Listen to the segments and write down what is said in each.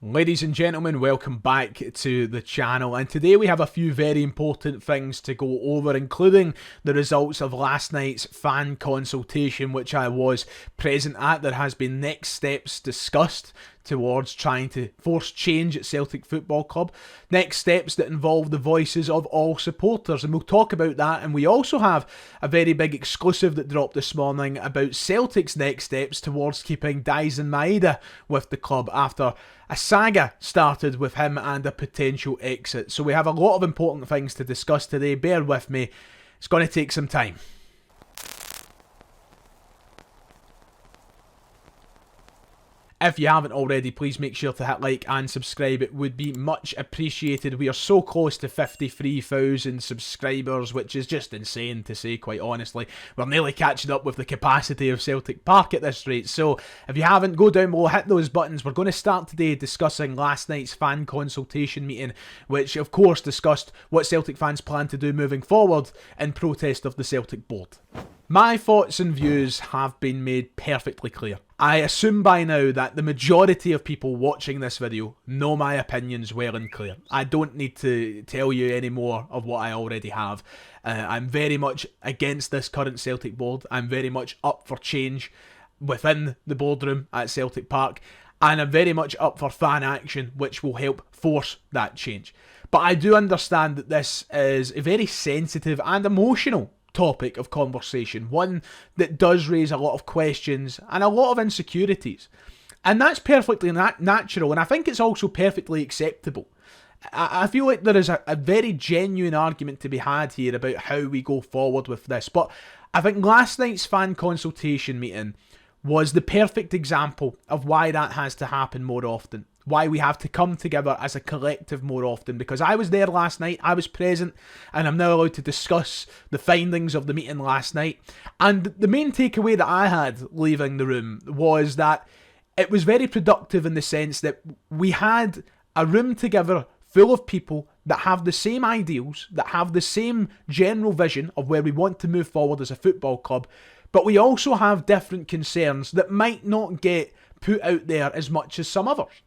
Ladies and gentlemen, welcome back to the channel, and today we have a few very important things to go over, including the results of last night's fan consultation, which I was present at. There has been next steps discussed towards trying to force change at Celtic Football Club. Next steps that involve the voices of all supporters, and we'll talk about that. And we also have a very big exclusive that dropped this morning about Celtic's next steps towards keeping Daizen Maeda with the club after a saga started with him and a potential exit. So we have a lot of important things to discuss today. Bear with me, it's going to take some time. If you haven't already, please make sure to hit like and subscribe. It would be much appreciated. We are so close to 53,000 subscribers, which is just insane to say, quite honestly. We're nearly catching up with the capacity of Celtic Park at this rate. So if you haven't, go down below, hit those buttons. We're going to start today discussing last night's fan consultation meeting, which of course discussed what Celtic fans plan to do moving forward in protest of the Celtic board. My thoughts and views have been made perfectly clear. I assume by now that the majority of people watching this video know my opinions well and clear. I don't need to tell you any more of what I already have. I'm very much against this current Celtic board. I'm very much up for change within the boardroom at Celtic Park. And I'm very much up for fan action, which will help force that change. But I do understand that this is a very sensitive and emotional topic of conversation, one that does raise a lot of questions and a lot of insecurities, and that's perfectly natural, and I think it's also perfectly acceptable. I feel like there is a very genuine argument to be had here about how we go forward with this, but I think last night's fan consultation meeting was the perfect example of why that has to happen more often. Why we have to come together as a collective more often, because I was there last night, I was present, and I'm now allowed to discuss the findings of the meeting last night. And the main takeaway that I had leaving the room was that it was very productive in the sense that we had a room together full of people that have the same ideals, that have the same general vision of where we want to move forward as a football club, but we also have different concerns that might not get put out there as much as some others.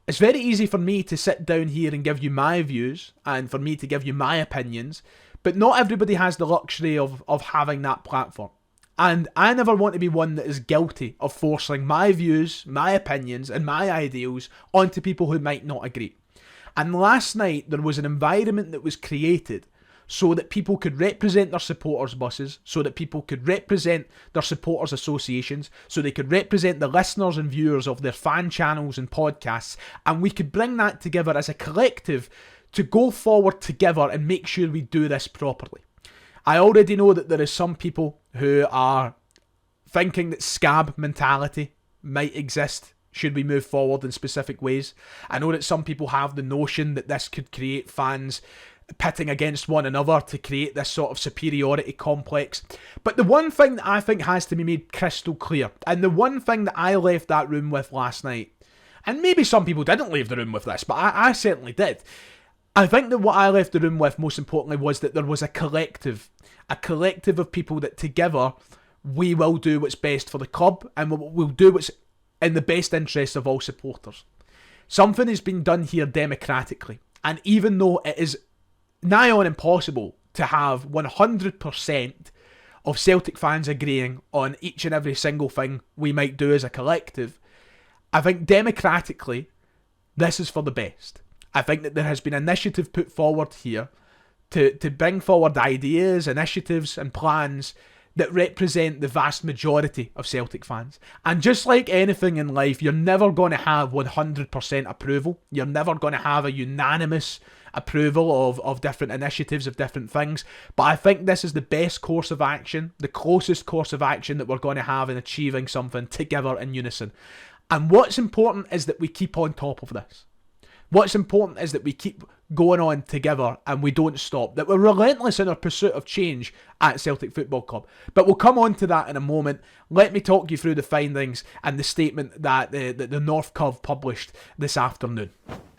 It's very easy for me to sit down here and give you my views and for me to give you my opinions, but not everybody has the luxury of having that platform. And I never want to be one that is guilty of forcing my views, my opinions and my ideals onto people who might not agree. And last night there was an environment that was created so that people could represent their supporters' buses, so that people could represent their supporters' associations, so they could represent the listeners and viewers of their fan channels and podcasts, and we could bring that together as a collective to go forward together and make sure we do this properly. I already know that there is some people who are thinking that scab mentality might exist should we move forward in specific ways. I know that some people have the notion that this could create fans pitting against one another to create this sort of superiority complex. But the one thing that I think has to be made crystal clear, and the one thing that I left that room with last night, and maybe some people didn't leave the room with this, but I certainly did. I think that what I left the room with most importantly was that there was a collective of people that together we will do what's best for the club and we'll do what's in the best interest of all supporters. Something has been done here democratically, and even though it is nigh on impossible to have 100% of Celtic fans agreeing on each and every single thing we might do as a collective, I think democratically this is for the best. I think that there has been initiative put forward here to bring forward ideas, initiatives and plans that represent the vast majority of Celtic fans. And just like anything in life, you're never going to have 100% approval. You're never going to have a unanimous approval of different initiatives, of different things. But I think this is the best course of action, the closest course of action that we're going to have in achieving something together in unison. And what's important is that we keep on top of this. What's important is that we keep going on together and we don't stop. That we're relentless in our pursuit of change at Celtic Football Club. But we'll come on to that in a moment. Let me talk you through the findings and the statement that the North Curve published this afternoon.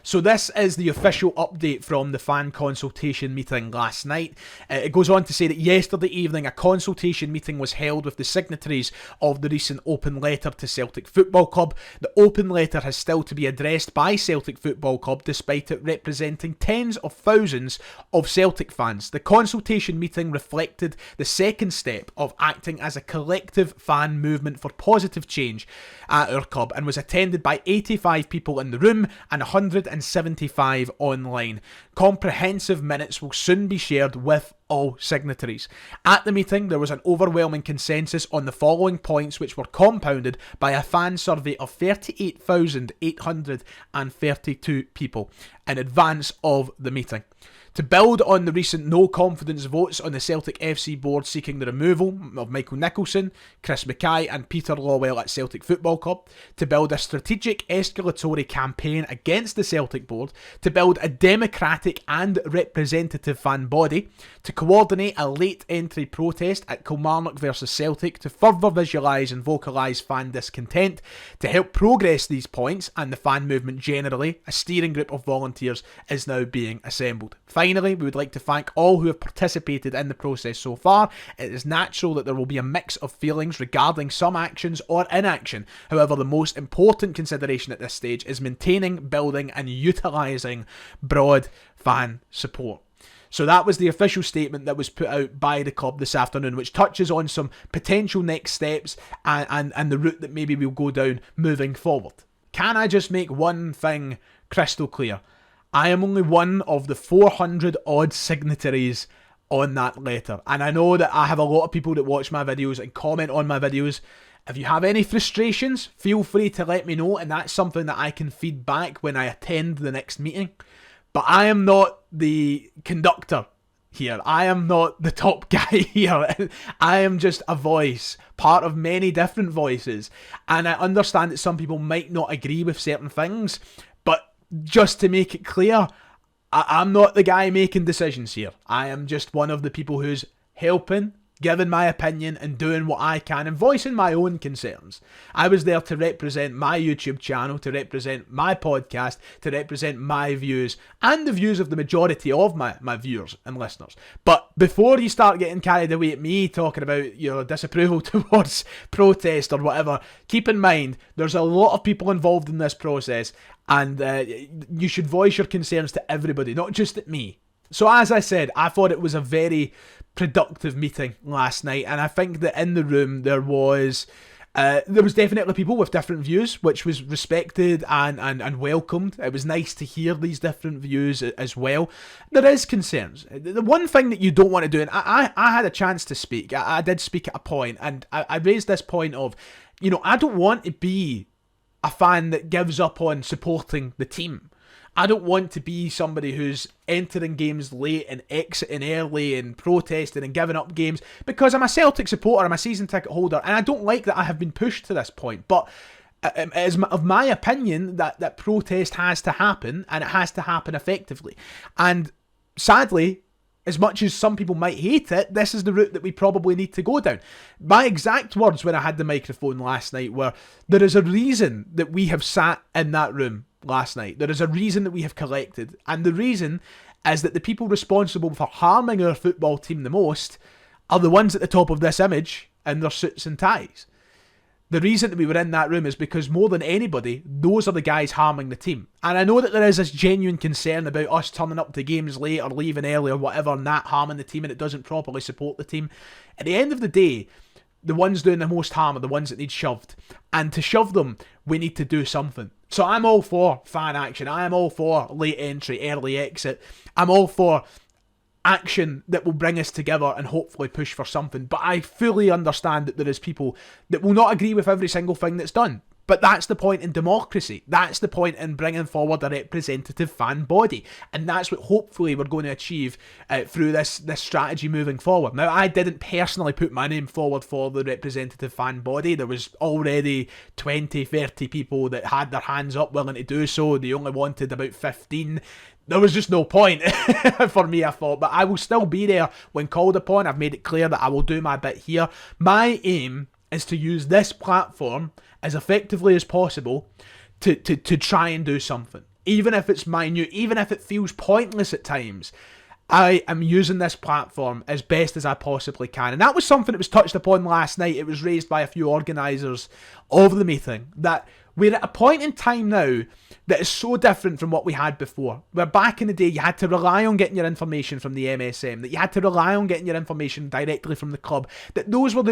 So this is the official update from the fan consultation meeting last night. It goes on to say that yesterday evening a consultation meeting was held with the signatories of the recent open letter to Celtic Football Club. The open letter has still to be addressed by Celtic Football Club despite it representing tens of thousands of Celtic fans. The consultation meeting reflected the second step of acting as a collective fan movement for positive change at our club and was attended by 85 people in the room and 175 online. Comprehensive minutes will soon be shared with all signatories. At the meeting, there was an overwhelming consensus on the following points, which were compounded by a fan survey of 38,832 people in advance of the meeting. To build on the recent no-confidence votes on the Celtic FC board seeking the removal of Michael Nicholson, Chris Mackay and Peter Lawwell at Celtic Football Club, to build a strategic escalatory campaign against the Celtic board, to build a democratic and representative fan body, to coordinate a late entry protest at Kilmarnock versus Celtic, to further visualise and vocalise fan discontent, to help progress these points and the fan movement generally, a steering group of volunteers is now being assembled. Finally, we would like to thank all who have participated in the process so far. It is natural that there will be a mix of feelings regarding some actions or inaction. However, the most important consideration at this stage is maintaining, building and utilising broad fan support. So that was the official statement that was put out by the club this afternoon, which touches on some potential next steps and the route that maybe we'll go down moving forward. Can I just make one thing crystal clear? I am only one of the 400 odd signatories on that letter. And I know that I have a lot of people that watch my videos and comment on my videos. If you have any frustrations, feel free to let me know, and that's something that I can feed back when I attend the next meeting. But I am not the conductor here. I am not the top guy here. I am just a voice, part of many different voices. And I understand that some people might not agree with certain things, but just to make it clear, I'm not the guy making decisions here. I am just one of the people who's helping, giving my opinion and doing what I can and voicing my own concerns. I was there to represent my YouTube channel, to represent my podcast, to represent my views and the views of the majority of my viewers and listeners. But before you start getting carried away at me talking about your disapproval towards protest or whatever, keep in mind there's a lot of people involved in this process, and you should voice your concerns to everybody, not just at me. So as I said, I thought it was a very productive meeting last night, and I think that in the room there was definitely people with different views, which was respected and welcomed. It was nice to hear these different views as well. There is concerns. The one thing that you don't want to do, and I had a chance to speak, I did speak at a point, and I raised this point of, I don't want to be a fan that gives up on supporting the team. I don't want to be somebody who's entering games late and exiting early and protesting and giving up games because I'm a Celtic supporter, I'm a season ticket holder, and I don't like that I have been pushed to this point. But it is of my opinion that protest has to happen, and it has to happen effectively. And sadly, as much as some people might hate it, this is the route that we probably need to go down. My exact words when I had the microphone last night were, there is a reason that we have sat in that room last night. There is a reason that we have collected. And the reason is that the people responsible for harming our football team the most are the ones at the top of this image in their suits and ties. The reason that we were in that room is because more than anybody, those are the guys harming the team. And I know that there is this genuine concern about us turning up to games late or leaving early or whatever and that harming the team and it doesn't properly support the team. At the end of the day, the ones doing the most harm are the ones that need shoved. And to shove them, we need to do something. So I'm all for fan action. I am all for late entry, early exit. I'm all for action that will bring us together and hopefully push for something. But I fully understand that there is people that will not agree with every single thing that's done. But that's the point in democracy. That's the point in bringing forward a representative fan body. And that's what hopefully we're going to achieve through this strategy moving forward. Now, I didn't personally put my name forward for the representative fan body. There was already 20, 30 people that had their hands up willing to do so. They only wanted about 15. There was just no point for me, I thought. But I will still be there when called upon. I've made it clear that I will do my bit here. My aim is to use this platform as effectively as possible to try and do something. even if it's minute, even if it feels pointless at times, I am using this platform as best as I possibly can. And that was something that was touched upon last night. It was raised by a few organisers of the meeting, that we're at a point in time now that is so different from what we had before. Where back in the day, you had to rely on getting your information from the MSM, that you had to rely on getting your information directly from the club, that those were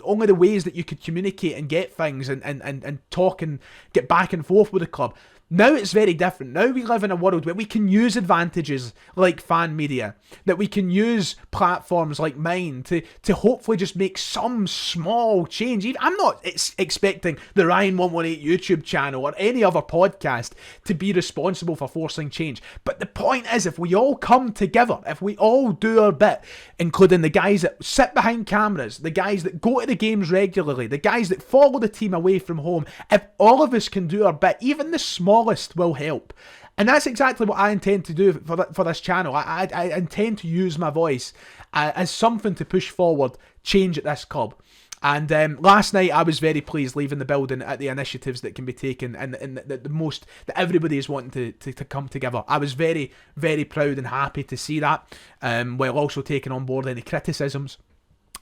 only the ways that you could communicate and get things and talk and get back and forth with the club. Now it's very different. Now we live in a world where we can use advantages like fan media, that we can use platforms like mine to hopefully just make some small change. I'm not expecting the Ryan118 YouTube channel or any other podcast to be responsible for forcing change. But the point is, if we all come together, if we all do our bit, including the guys that sit behind cameras, the guys that go to the games regularly, the guys that follow the team away from home, if all of us can do our bit, even the smallest will help. And that's exactly what I intend to do for this channel. I intend to use my voice as something to push forward change at this club. And last night I was very pleased leaving the building at the initiatives that can be taken and that everybody is wanting to come together. I was very, very proud and happy to see that, while also taking on board any criticisms.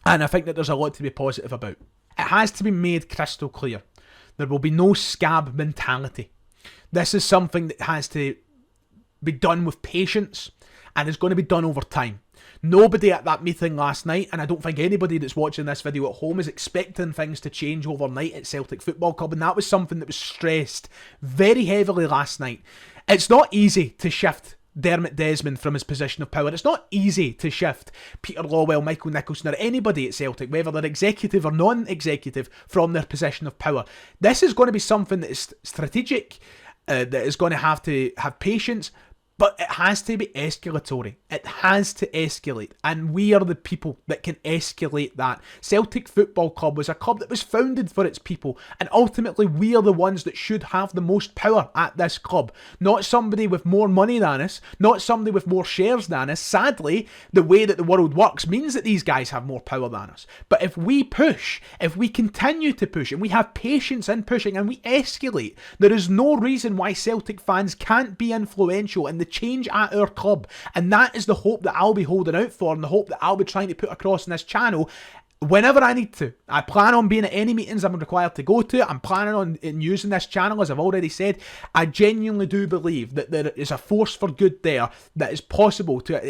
And I think that there's a lot to be positive about. It has to be made crystal clear. There will be no scab mentality. This is something that has to be done with patience and is going to be done over time. Nobody at that meeting last night, and I don't think anybody that's watching this video at home is expecting things to change overnight at Celtic Football Club, and that was something that was stressed very heavily last night. It's not easy to shift Dermot Desmond from his position of power. It's not easy to shift Peter Lawwell, Michael Nicholson or anybody at Celtic, whether they're executive or non-executive, from their position of power. This is going to be something that is strategic, that is going to have patience, but it has to be escalatory. It has to escalate, and we are the people that can escalate that. Celtic Football Club was a club that was founded for its people, and ultimately we are the ones that should have the most power at this club. Not somebody with more money than us, not somebody with more shares than us. Sadly, the way that the world works means that these guys have more power than us. But if we push, if we continue to push, and we have patience in pushing, and we escalate, there is no reason why Celtic fans can't be influential in the change at our club. And that is the hope that I'll be holding out for, and the hope that I'll be trying to put across in this channel whenever I need to. I plan on being at any meetings I'm required to go to. I'm planning on using this channel, as I've already said. I genuinely do believe that there is a force for good there that is possible to,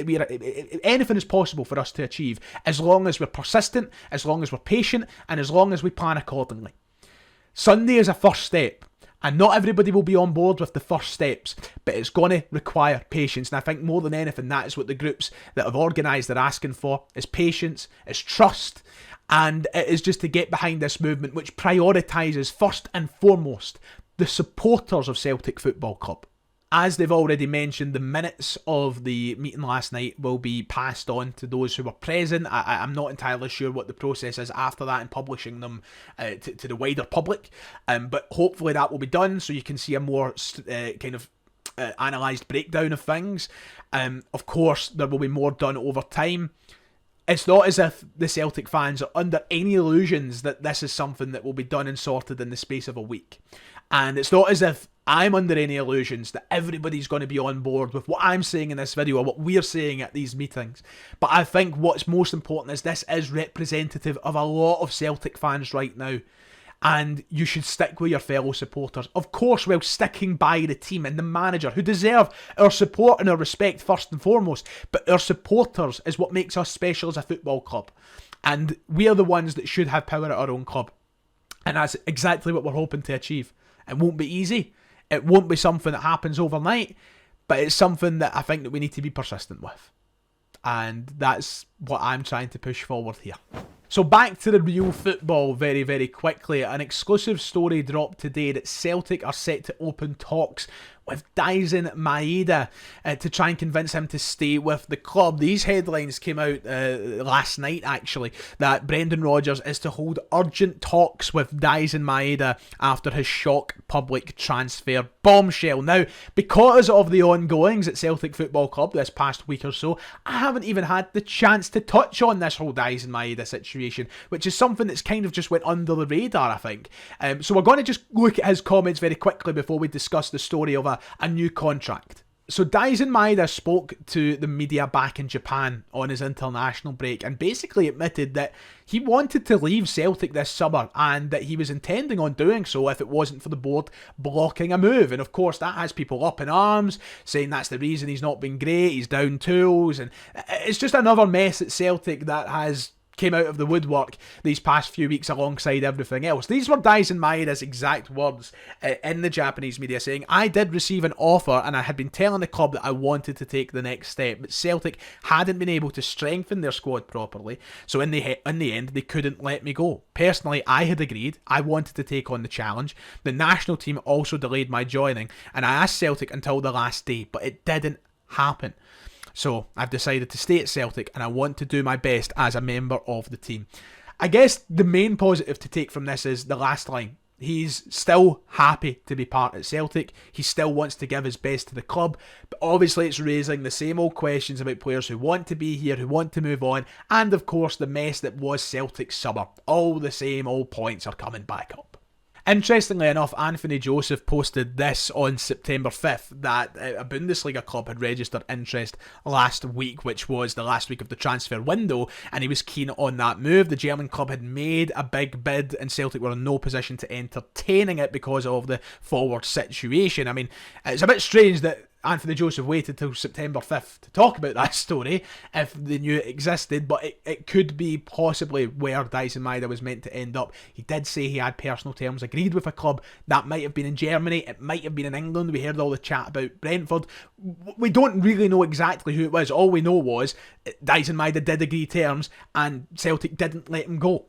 anything is possible for us to achieve, as long as we're persistent, as long as we're patient, and as long as we plan accordingly. Sunday is a first step. And not everybody will be on board with the first steps, but it's going to require patience. And I think more than anything, that is what the groups that have organised are asking for, is patience, is trust, and it is just to get behind this movement, which prioritises first and foremost the supporters of Celtic Football Club. As they've already mentioned, the minutes of the meeting last night will be passed on to those who were present. I'm not entirely sure what the process is after that and publishing them to the wider public, but hopefully that will be done so you can see a more analysed breakdown of things. Of course, there will be more done over time. It's not as if the Celtic fans are under any illusions that this is something that will be done and sorted in the space of a week. And it's not as if I'm under any illusions that everybody's going to be on board with what I'm saying in this video or what we're saying at these meetings. But I think what's most important is this is representative of a lot of Celtic fans right now. And you should stick with your fellow supporters. Of course, while sticking by the team and the manager, who deserve our support and our respect first and foremost. But our supporters is what makes us special as a football club. And we are the ones that should have power at our own club. And that's exactly what we're hoping to achieve. It won't be easy. It won't be something that happens overnight. But it's something that I think that we need to be persistent with. And that's what I'm trying to push forward here. So back to the real football very, very quickly. An exclusive story dropped today that Celtic are set to open talks with Daizen Maeda to try and convince him to stay with the club. These headlines came out last night, actually, that Brendan Rodgers is to hold urgent talks with Daizen Maeda after his shock public transfer bombshell. Now, because of the ongoings at Celtic Football Club this past week or so, I haven't even had the chance to touch on this whole Daizen Maeda situation, which is something that's kind of just went under the radar, I think. So we're going to just look at his comments very quickly before we discuss the story of a a new contract. So Daizen Maeda spoke to the media back in Japan on his international break and basically admitted that he wanted to leave Celtic this summer and that he was intending on doing so if it wasn't for the board blocking a move. And of course that has people up in arms, saying that's the reason he's not been great, he's down tools, and it's just another mess at Celtic that has came out of the woodwork these past few weeks alongside everything else. These were Daizen Maeda's exact words in the Japanese media, saying, "I did receive an offer and I had been telling the club that I wanted to take the next step, but Celtic hadn't been able to strengthen their squad properly, so in the end they couldn't let me go. Personally, I had agreed, I wanted to take on the challenge. The national team also delayed my joining and I asked Celtic until the last day, but it didn't happen. So I've decided to stay at Celtic and I want to do my best as a member of the team." I guess the main positive to take from this is the last line. He's still happy to be part at Celtic. He still wants to give his best to the club. But obviously it's raising the same old questions about players who want to be here, who want to move on. And of course the mess that was Celtic's summer. All the same old points are coming back up. Interestingly enough, Anthony Joseph posted this on September 5th, that a Bundesliga club had registered interest last week, which was the last week of the transfer window, and he was keen on that move. The German club had made a big bid and Celtic were in no position to entertaining it because of the forward situation. I mean, it's a bit strange that Anthony Joseph waited till September 5th to talk about that story if they knew it existed, but it could be possibly where Daizen Maeda was meant to end up. He did say he had personal terms agreed with a club. That might have been in Germany, it might have been in England. We heard all the chat about Brentford. We don't really know exactly who it was. All we know was Daizen Maeda did agree terms and Celtic didn't let him go.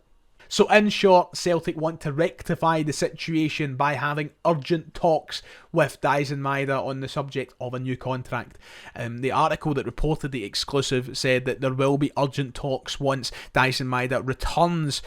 So in short, Celtic want to rectify the situation by having urgent talks with Daizen Maeda on the subject of a new contract. The article that reported the exclusive said that there will be urgent talks once Daizen Maeda returns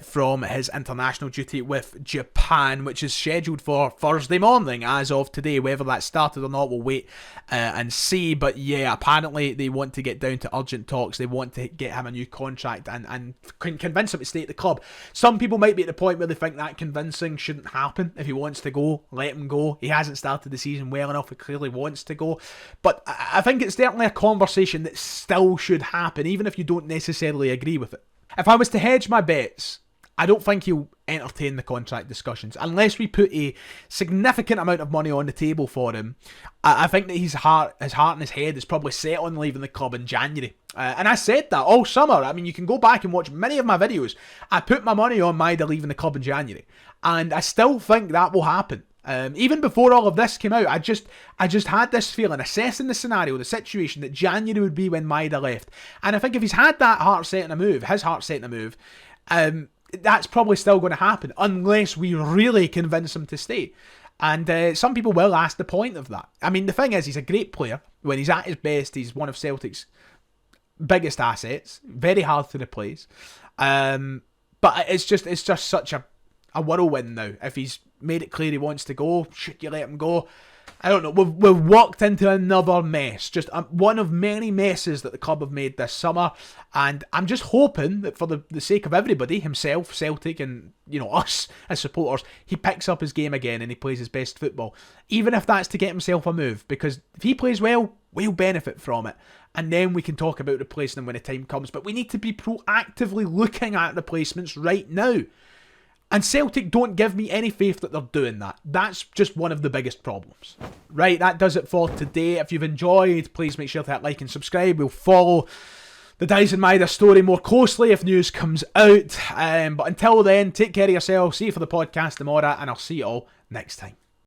from his international duty with Japan, which is scheduled for Thursday morning as of today. Whether that started or not, we'll wait and see. But yeah, apparently they want to get down to urgent talks. They want to get him a new contract and convince him to stay at the club. Some people might be at the point where they think that convincing shouldn't happen. If he wants to go, let him go. He hasn't started the season well enough. He clearly wants to go. But I think it's certainly a conversation that still should happen, even if you don't necessarily agree with it. If I was to hedge my bets, I don't think he'll entertain the contract discussions unless we put a significant amount of money on the table for him. I think that his heart and his head is probably set on leaving the club in January. And I said that all summer. I mean, you can go back and watch many of my videos. I put my money on Maeda leaving the club in January, and I still think that will happen. Even before all of this came out, I just had this feeling, assessing the scenario, the situation, that January would be when Maeda left. And I think if he's had that heart set in a move, that's probably still going to happen unless we really convince him to stay. And some people will ask the point of that. I mean, the thing is, he's a great player. When he's at his best, he's one of Celtic's biggest assets. Very hard to replace. But it's just such a whirlwind now. If he's made it clear he wants to go, should you let him go? I don't know. We've walked into another mess. Just one of many messes that the club have made this summer. And I'm just hoping that for the sake of everybody, himself, Celtic, and us as supporters, he picks up his game again and he plays his best football. Even if that's to get himself a move. Because if he plays well, we'll benefit from it. And then we can talk about replacing him when the time comes. But we need to be proactively looking at replacements right now. And Celtic don't give me any faith that they're doing that. That's just one of the biggest problems. Right, that does it for today. If you've enjoyed, please make sure to hit like and subscribe. We'll follow the Daizen Maeda story more closely if news comes out. But until then, take care of yourselves. See you for the podcast tomorrow, and I'll see you all next time.